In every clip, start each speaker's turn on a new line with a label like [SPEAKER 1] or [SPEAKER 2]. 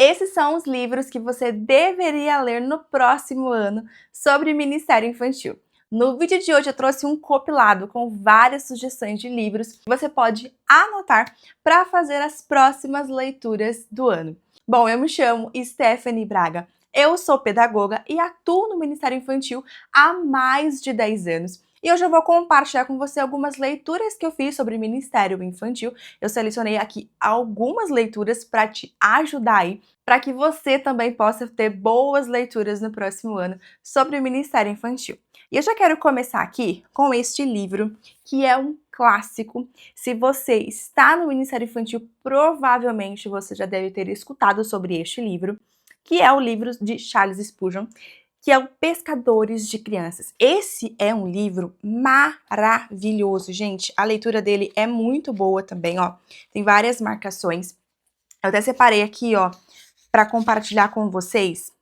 [SPEAKER 1] esses são os livros que você deveria ler no próximo ano sobre Ministério Infantil. No vídeo de hoje eu trouxe um compilado com várias sugestões de livros que você pode anotar para fazer as próximas leituras do ano. Bom, eu me chamo Stephanie Braga, eu sou pedagoga e atuo no Ministério Infantil há mais de 10 anos. E hoje eu vou compartilhar com você algumas leituras que eu fiz sobre Ministério Infantil. Eu selecionei aqui algumas leituras para te ajudar aí, para que você também possa ter boas leituras no próximo ano sobre o Ministério Infantil. E eu já quero começar aqui com este livro, que é um clássico. Se você está no Ministério Infantil, provavelmente você já deve ter escutado sobre este livro, que é o livro de Charles Spurgeon, que é o Pescadores de Crianças. Esse é um livro maravilhoso, gente. A leitura dele é muito boa também, ó. Tem várias marcações. Eu até separei aqui, ó, para compartilhar com vocês.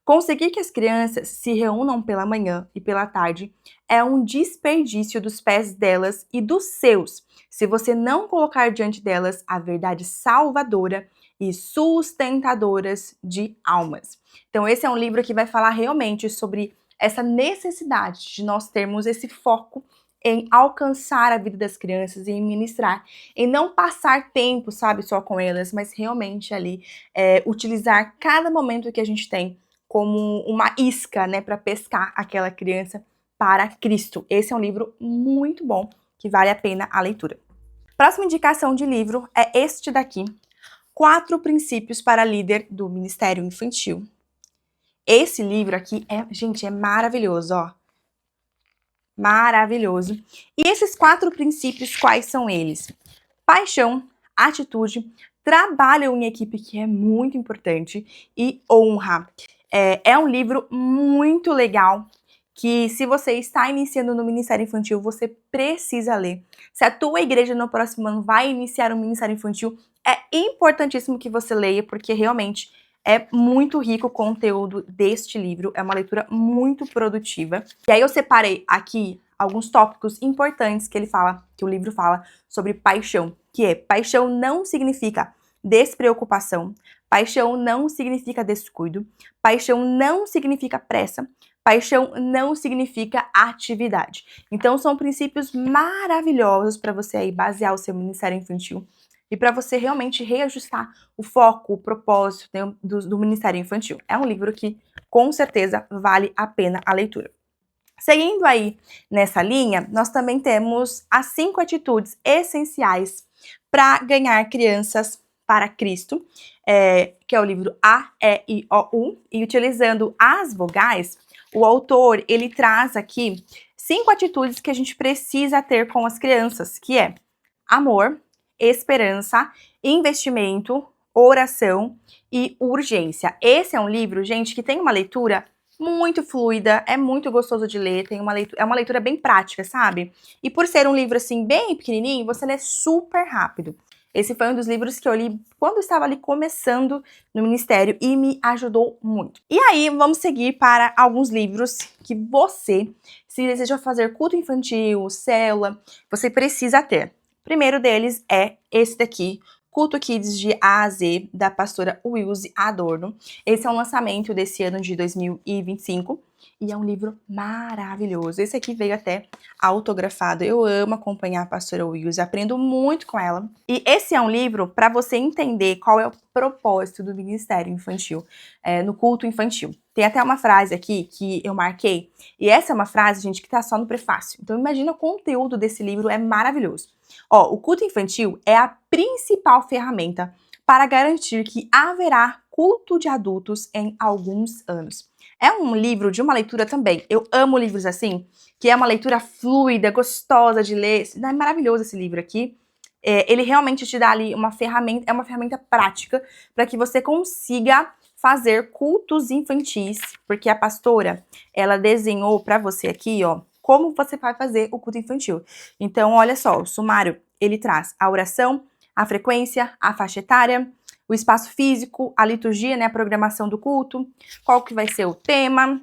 [SPEAKER 1] Conseguir que as crianças se reúnam pela manhã e pela tarde é um desperdício dos pés delas e dos seus, se você não colocar diante delas a verdade salvadora e sustentadoras de almas. Então esse é um livro que vai falar realmente sobre essa necessidade de nós termos esse foco em alcançar a vida das crianças e em ministrar, em não passar tempo, sabe, só com elas, mas realmente ali utilizar cada momento que a gente tem como uma isca, né, para pescar aquela criança para Cristo. Esse é um livro muito bom, que vale a pena a leitura. Próxima indicação de livro é este daqui, 4 Princípios para Líder do Ministério Infantil. Esse livro aqui gente, é maravilhoso, ó. Maravilhoso. E esses 4 princípios, quais são eles? Paixão, atitude, trabalho em equipe, que é muito importante, e honra. É um livro muito legal, que se você está iniciando no Ministério Infantil, você precisa ler. Se a tua igreja no próximo ano vai iniciar um Ministério Infantil, é importantíssimo que você leia, porque realmente é muito rico o conteúdo deste livro, é uma leitura muito produtiva. E aí eu separei aqui alguns tópicos importantes que o livro fala sobre paixão, que é: paixão não significa despreocupação, paixão não significa descuido, paixão não significa pressa, paixão não significa atividade. Então são princípios maravilhosos para você aí basear o seu Ministério Infantil e para você realmente reajustar o foco, o propósito, né, do Ministério Infantil. É um livro que com certeza vale a pena a leitura. Seguindo aí nessa linha, nós também temos as 5 atitudes essenciais para ganhar crianças para Cristo, que é o livro A, E, I, O, U, e utilizando as vogais, o autor, ele traz aqui 5 atitudes que a gente precisa ter com as crianças, que é amor, esperança, investimento, oração e urgência. Esse é um livro, gente, que tem uma leitura muito fluida, é muito gostoso de ler, é uma leitura bem prática, sabe? E por ser um livro assim bem pequenininho, você lê super rápido. Esse foi um dos livros que eu li quando eu estava ali começando no ministério e me ajudou muito. E aí, vamos seguir para alguns livros que você, se deseja fazer culto infantil, célula, você precisa ter. O primeiro deles é esse daqui, Culto Kids de A a Z, da pastora Wilze Adorno. Esse é um lançamento desse ano de 2025 e é um livro maravilhoso. Esse aqui veio até autografado. Eu amo acompanhar a pastora Wilze, aprendo muito com ela. E esse é um livro para você entender qual é o propósito do Ministério Infantil, no culto infantil. Tem até uma frase aqui que eu marquei, e essa é uma frase, gente, que tá só no prefácio. Então imagina o conteúdo desse livro, é maravilhoso. Ó, o culto infantil é a principal ferramenta para garantir que haverá culto de adultos em alguns anos. É um livro de uma leitura também. Eu amo livros assim, que é uma leitura fluida, gostosa de ler. É maravilhoso esse livro aqui. Ele realmente te dá ali uma ferramenta, é uma ferramenta prática para que você consiga fazer cultos infantis, porque a pastora, ela desenhou para você aqui, ó, como você vai fazer o culto infantil. Então, olha só, o sumário, ele traz a oração, a frequência, a faixa etária, o espaço físico, a liturgia, né, a programação do culto, qual que vai ser o tema,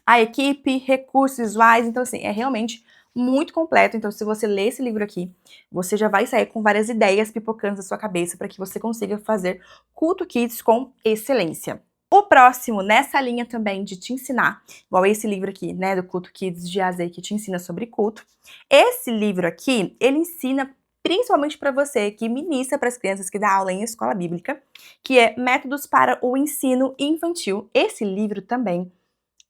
[SPEAKER 1] a equipe, recursos visuais. Então, assim, é realmente muito completo. Então, se você ler esse livro aqui, você já vai sair com várias ideias pipocando na sua cabeça para que você consiga fazer culto kids com excelência. O próximo, nessa linha também de te ensinar, igual esse livro aqui, né, do Culto Kids de A a Z, que te ensina sobre culto. Esse livro aqui, ele ensina principalmente para você que ministra para as crianças, que dá aula em escola bíblica, que é Métodos para o Ensino Infantil. Esse livro também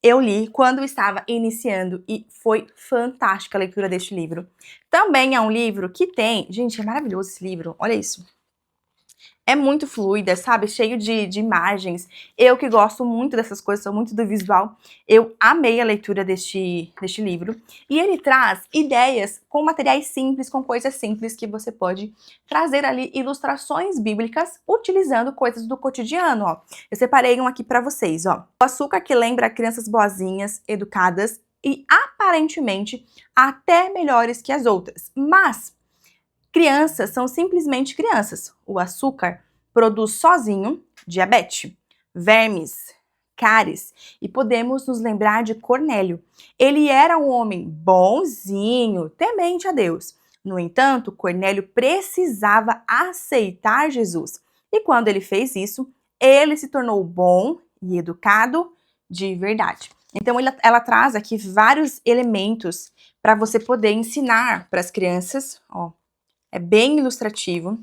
[SPEAKER 1] eu li quando eu estava iniciando e foi fantástica a leitura deste livro. Também é um livro que tem... Gente, é maravilhoso esse livro, olha isso. É muito fluida, sabe? Cheio de imagens. Eu que gosto muito dessas coisas, sou muito do visual, eu amei a leitura deste livro. E ele traz ideias com materiais simples, com coisas simples que você pode trazer ali ilustrações bíblicas utilizando coisas do cotidiano, ó. Eu separei um aqui pra vocês, ó. O açúcar que lembra crianças boazinhas, educadas e aparentemente até melhores que as outras. Mas crianças são simplesmente crianças. O açúcar produz sozinho diabetes, vermes, cáries e podemos nos lembrar de Cornélio. Ele era um homem bonzinho, temente a Deus. No entanto, Cornélio precisava aceitar Jesus. E quando ele fez isso, ele se tornou bom e educado de verdade. Então, ela traz aqui vários elementos para você poder ensinar para as crianças, ó. É bem ilustrativo,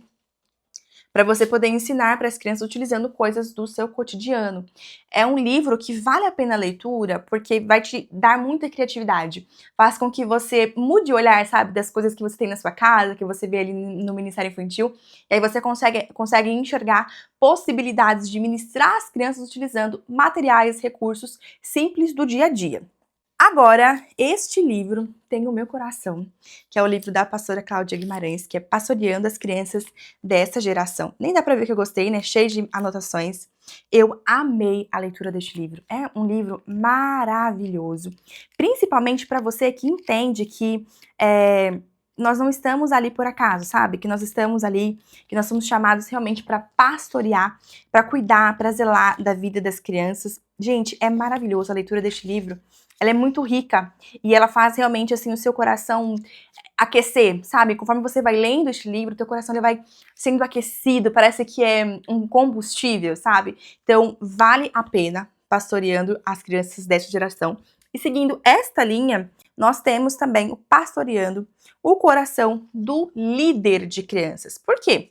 [SPEAKER 1] para você poder ensinar para as crianças utilizando coisas do seu cotidiano. É um livro que vale a pena a leitura, porque vai te dar muita criatividade. Faz com que você mude o olhar, sabe, das coisas que você tem na sua casa, que você vê ali no Ministério Infantil, e aí você consegue enxergar possibilidades de ministrar as crianças utilizando materiais, recursos simples do dia a dia. Agora, este livro tem o meu coração, que é o livro da pastora Cláudia Guimarães, que é Pastoreando as Crianças dessa Geração. Nem dá pra ver que eu gostei, né? Cheio de anotações. Eu amei a leitura deste livro. É um livro maravilhoso, principalmente para você que entende que nós não estamos ali por acaso, sabe? Que nós estamos ali, que nós somos chamados realmente para pastorear, para cuidar, para zelar da vida das crianças. Gente, é maravilhoso a leitura deste livro. Ela é muito rica e ela faz realmente assim o seu coração aquecer, sabe? Conforme você vai lendo este livro, teu coração ele vai sendo aquecido, parece que é um combustível, sabe? Então, vale a pena pastoreando as crianças desta geração. E seguindo esta linha, nós temos também o pastoreando o coração do líder de crianças. Por quê?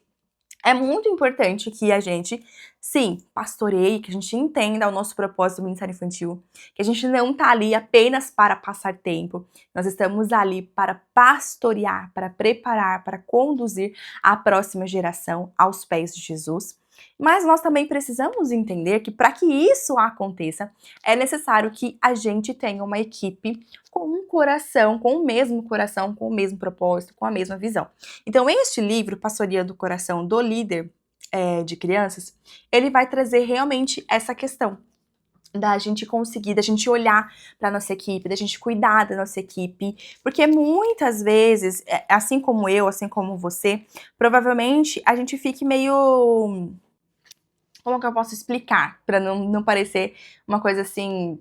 [SPEAKER 1] É muito importante que a gente, sim, pastoreie, que a gente entenda o nosso propósito do Ministério Infantil, que a gente não tá ali apenas para passar tempo, nós estamos ali para pastorear, para preparar, para conduzir a próxima geração aos pés de Jesus. Mas nós também precisamos entender que para que isso aconteça, é necessário que a gente tenha uma equipe com um coração, com o mesmo propósito, com a mesma visão. Então, este livro, Pastoreando o Coração do Líder de Crianças, ele vai trazer realmente essa questão da gente conseguir, da gente olhar para nossa equipe, da gente cuidar da nossa equipe, porque muitas vezes, assim como eu, assim como você, provavelmente a gente fique meio... Como que eu posso explicar? Para não parecer uma coisa assim...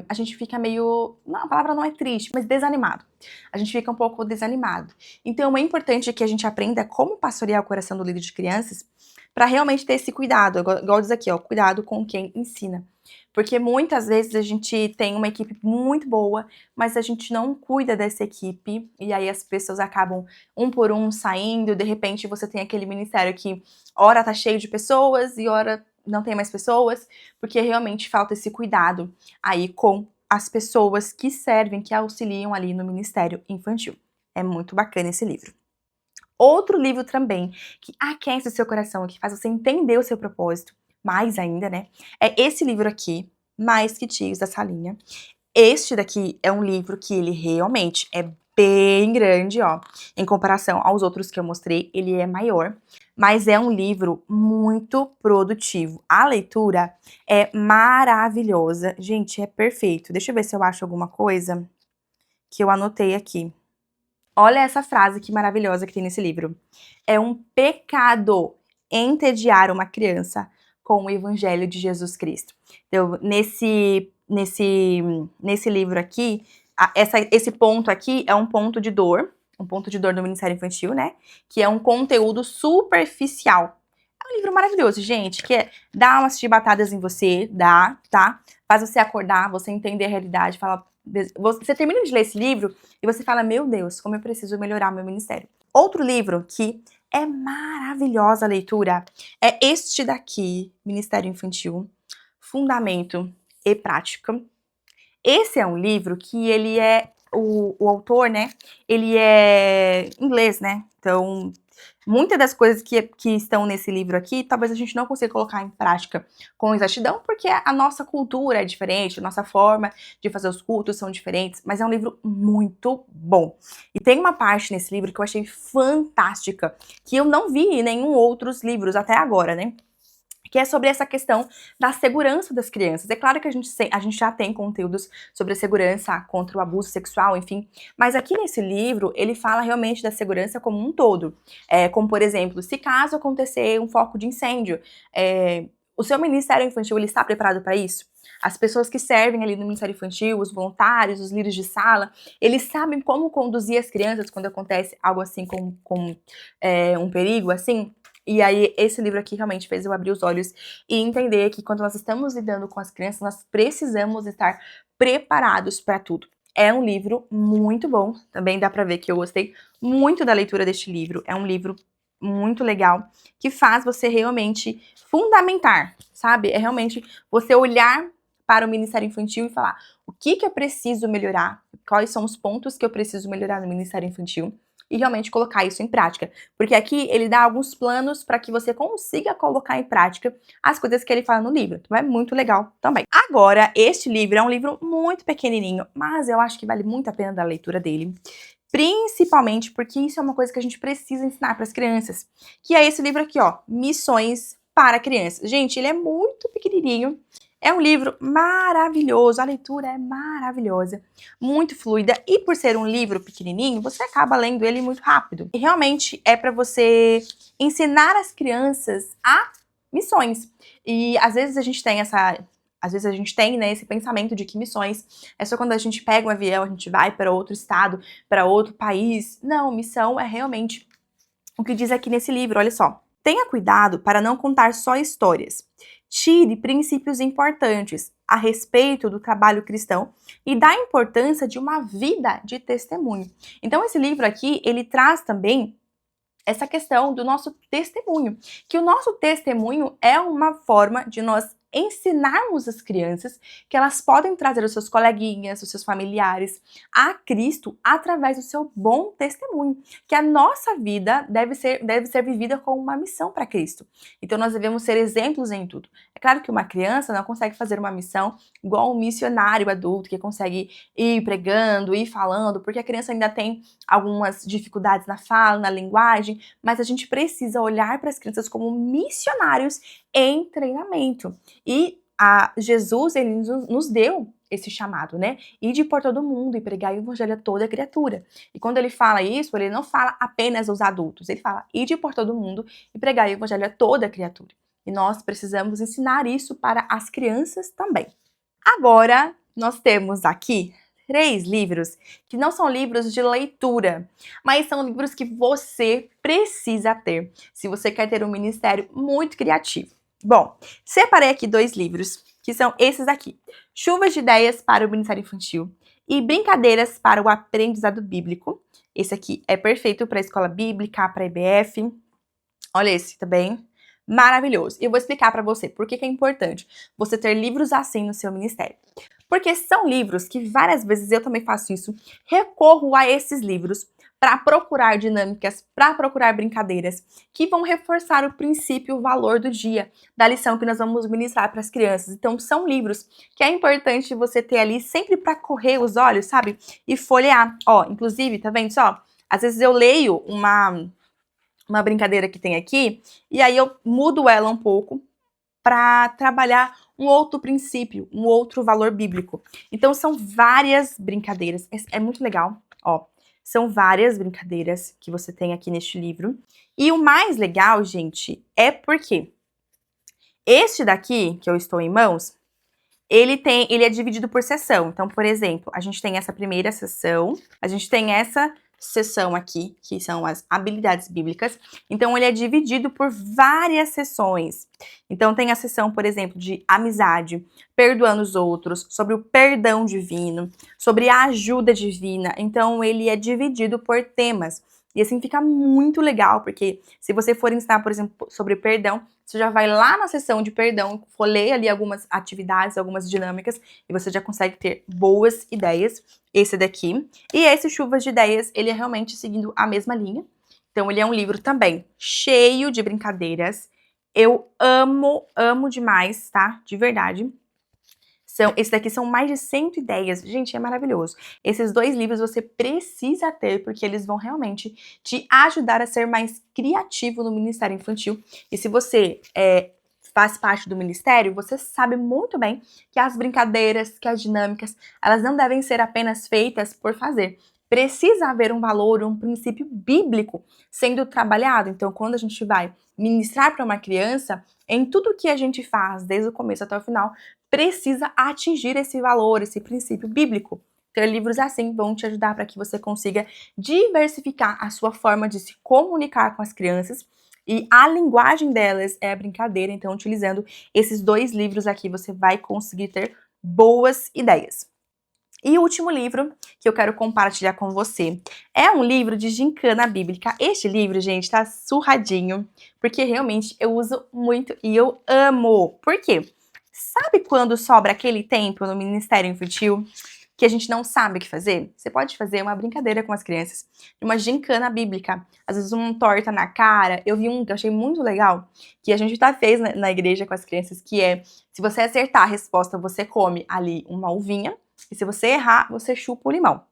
[SPEAKER 1] a gente fica meio... Não, a palavra não é triste, mas desanimado. A gente fica um pouco desanimado. Então é importante que a gente aprenda como pastorear o coração do líder de crianças para realmente ter esse cuidado, igual diz aqui, ó, cuidado com quem ensina. Porque muitas vezes a gente tem uma equipe muito boa, mas a gente não cuida dessa equipe, e aí as pessoas acabam um por um saindo, de repente você tem aquele ministério que ora tá cheio de pessoas e ora não tem mais pessoas, porque realmente falta esse cuidado aí com as pessoas que servem, que auxiliam ali no Ministério Infantil. É muito bacana esse livro. Outro livro também que aquece o seu coração, que faz você entender o seu propósito, mais ainda, né? É esse livro aqui, Mais que Tios, dessa linha. Este daqui é um livro que ele realmente é bem grande, ó. Em comparação aos outros que eu mostrei, ele é maior. Mas é um livro muito produtivo. A leitura é maravilhosa. Gente, é perfeito. Deixa eu ver se eu acho alguma coisa que eu anotei aqui. Olha essa frase que maravilhosa que tem nesse livro. É um pecado entediar uma criança com o Evangelho de Jesus Cristo. Então, nesse livro aqui, esse ponto aqui é um ponto de dor no Ministério Infantil, né? Que é um conteúdo superficial. É um livro maravilhoso, gente, dá umas chibatadas em você, dá, tá? Faz você acordar, você entender a realidade, você termina de ler esse livro e você fala, meu Deus, como eu preciso melhorar meu ministério. Outro livro que é maravilhosa a leitura é este daqui, Ministério Infantil, Fundamento e Prática. Esse é um livro que ele é, o autor, né, ele é inglês, né, então muitas das coisas que estão nesse livro aqui, talvez a gente não consiga colocar em prática com exatidão, porque a nossa cultura é diferente, a nossa forma de fazer os cultos são diferentes, mas é um livro muito bom. E tem uma parte nesse livro que eu achei fantástica, que eu não vi em nenhum outros livros até agora, né? Que é sobre essa questão da segurança das crianças. É claro que a gente já tem conteúdos sobre a segurança contra o abuso sexual, enfim, mas aqui nesse livro ele fala realmente da segurança como um todo. Como, por exemplo, se caso acontecer um foco de incêndio, o seu Ministério Infantil ele está preparado para isso? As pessoas que servem ali no Ministério Infantil, os voluntários, os líderes de sala, eles sabem como conduzir as crianças quando acontece algo assim com um perigo, assim? E aí, esse livro aqui realmente fez eu abrir os olhos e entender que quando nós estamos lidando com as crianças, nós precisamos estar preparados para tudo. É um livro muito bom, também dá para ver que eu gostei muito da leitura deste livro. É um livro muito legal, que faz você realmente fundamentar, sabe? É realmente você olhar para o Ministério Infantil e falar o que eu preciso melhorar, quais são os pontos que eu preciso melhorar no Ministério Infantil, e realmente colocar isso em prática. Porque aqui ele dá alguns planos para que você consiga colocar em prática as coisas que ele fala no livro. Então é muito legal também. Agora, este livro é um livro muito pequenininho, mas eu acho que vale muito a pena da leitura dele. Principalmente porque isso é uma coisa que a gente precisa ensinar para as crianças. Que é esse livro aqui, ó, Missões para Crianças. Gente, ele é muito pequenininho. É um livro maravilhoso, a leitura é maravilhosa, muito fluida, e por ser um livro pequenininho, você acaba lendo ele muito rápido. E realmente é para você ensinar as crianças a missões. E às vezes a gente tem né, esse pensamento de que missões é só quando a gente pega um avião, a gente vai para outro estado, para outro país. Não, missão é realmente o que diz aqui nesse livro, olha só. Tenha cuidado para não contar só histórias. Tire princípios importantes a respeito do trabalho cristão e da importância de uma vida de testemunho. Então, esse livro aqui, ele traz também essa questão do nosso testemunho, que o nosso testemunho é uma forma de nós ensinarmos as crianças que elas podem trazer os seus coleguinhas, os seus familiares a Cristo através do seu bom testemunho, que a nossa vida deve ser vivida com uma missão para Cristo. Então nós devemos ser exemplos em tudo. É claro que uma criança não consegue fazer uma missão igual um missionário adulto que consegue ir pregando, ir falando, porque a criança ainda tem algumas dificuldades na fala, na linguagem, mas a gente precisa olhar para as crianças como missionários em treinamento. E Jesus, ele nos deu esse chamado, né? Ir por todo mundo e pregar o evangelho a toda criatura. E quando ele fala isso, ele não fala apenas aos adultos, ele fala ir por todo mundo e pregar o evangelho a toda criatura. E nós precisamos ensinar isso para as crianças também. Agora, nós temos aqui 3 livros que não são livros de leitura, mas são livros que você precisa ter se você quer ter um ministério muito criativo. Bom, separei aqui 2 livros, que são esses aqui. Chuvas de Ideias para o Ministério Infantil e Brincadeiras para o Aprendizado Bíblico. Esse aqui é perfeito para a escola bíblica, para a EBF. Olha esse também. Maravilhoso. E eu vou explicar para você por que é importante você ter livros assim no seu ministério. Porque são livros que várias vezes eu também faço isso, recorro a esses livros para procurar dinâmicas, para procurar brincadeiras que vão reforçar o princípio, o valor do dia, da lição que nós vamos ministrar para as crianças. Então são livros que é importante você ter ali sempre para correr os olhos, sabe? E folhear. Ó, inclusive, tá vendo só? Às vezes eu leio uma brincadeira que tem aqui, e aí eu mudo ela um pouco para trabalhar um outro princípio, um outro valor bíblico. Então são várias brincadeiras, é muito legal, ó. São várias brincadeiras que você tem aqui neste livro. E o mais legal, gente, é porque este daqui, que eu estou em mãos, Ele é dividido por seção. Então, por exemplo, a gente tem essa primeira seção, a gente tem essa seção aqui, que são as habilidades bíblicas. Então, ele é dividido por várias seções. Então, tem a seção, por exemplo, de amizade, perdoando os outros, sobre o perdão divino, sobre a ajuda divina. Então, ele é dividido por temas. E assim fica muito legal, porque se você for ensinar, por exemplo, sobre perdão, você já vai lá na seção de perdão, ler ali algumas atividades, algumas dinâmicas, e você já consegue ter boas ideias. Esse daqui. E esse Chuvas de Ideias, ele é realmente seguindo a mesma linha. Então, ele é um livro também cheio de brincadeiras. Eu amo, amo demais, tá? De verdade. Esse daqui são mais de 100 ideias. Gente, é maravilhoso. Esses 2 livros você precisa ter, porque eles vão realmente te ajudar a ser mais criativo no Ministério Infantil. E se você faz parte do Ministério, você sabe muito bem que as brincadeiras, que as dinâmicas, elas não devem ser apenas feitas por fazer. Precisa haver um valor, um princípio bíblico sendo trabalhado. Então, quando a gente vai ministrar para uma criança, em tudo que a gente faz, desde o começo até o final, precisa atingir esse valor, esse princípio bíblico. Ter livros assim vão te ajudar para que você consiga diversificar a sua forma de se comunicar com as crianças. E a linguagem delas é a brincadeira, então utilizando esses 2 livros aqui você vai conseguir ter boas ideias. E o último livro que eu quero compartilhar com você é um livro de gincana bíblica. Este livro, gente, tá surradinho, porque realmente eu uso muito e eu amo. Por quê? Sabe quando sobra aquele tempo no Ministério Infantil que a gente não sabe o que fazer? Você pode fazer uma brincadeira com as crianças, uma gincana bíblica, às vezes uma torta na cara. Eu vi um que eu achei muito legal, que a gente fez na igreja com as crianças, que é, se você acertar a resposta, você come ali uma uvinha, e se você errar, você chupa o limão.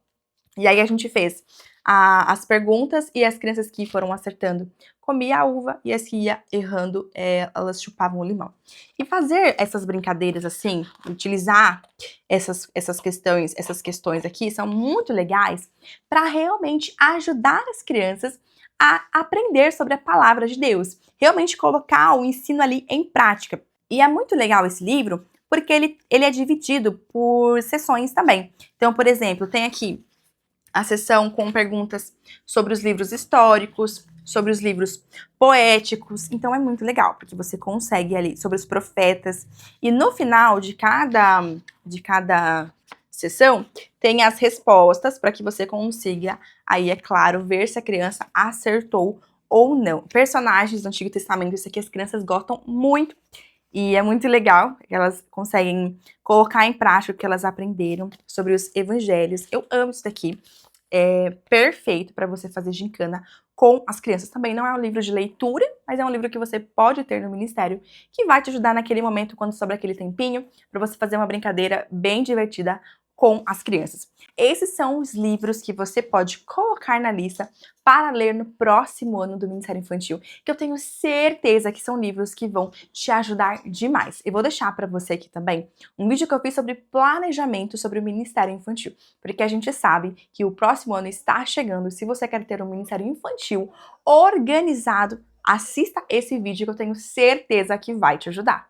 [SPEAKER 1] E aí a gente fez as perguntas e as crianças que foram acertando comia a uva e as que ia errando, elas chupavam o limão. E fazer essas brincadeiras assim, utilizar essas questões aqui são muito legais para realmente ajudar as crianças a aprender sobre a palavra de Deus, realmente colocar o ensino ali em prática. E é muito legal esse livro porque ele é dividido por seções também. Então, por exemplo, tem aqui a seção com perguntas sobre os livros históricos, sobre os livros poéticos. Então é muito legal, porque você consegue ali sobre os profetas. E no final de cada sessão tem as respostas para que você consiga, aí é claro, ver se a criança acertou ou não. Personagens do Antigo Testamento, isso aqui as crianças gostam muito. E é muito legal que elas conseguem colocar em prática o que elas aprenderam sobre os evangelhos. Eu amo isso daqui. É perfeito para você fazer gincana com as crianças. Também não é um livro de leitura, mas é um livro que você pode ter no ministério, que vai te ajudar naquele momento, quando sobra aquele tempinho, para você fazer uma brincadeira bem divertida com as crianças. Esses são os livros que você pode colocar na lista para ler no próximo ano do Ministério Infantil, que eu tenho certeza que são livros que vão te ajudar demais. Eu vou deixar para você aqui também um vídeo que eu fiz sobre planejamento sobre o Ministério Infantil, porque a gente sabe que o próximo ano está chegando. Se você quer ter um Ministério Infantil organizado, assista esse vídeo que eu tenho certeza que vai te ajudar.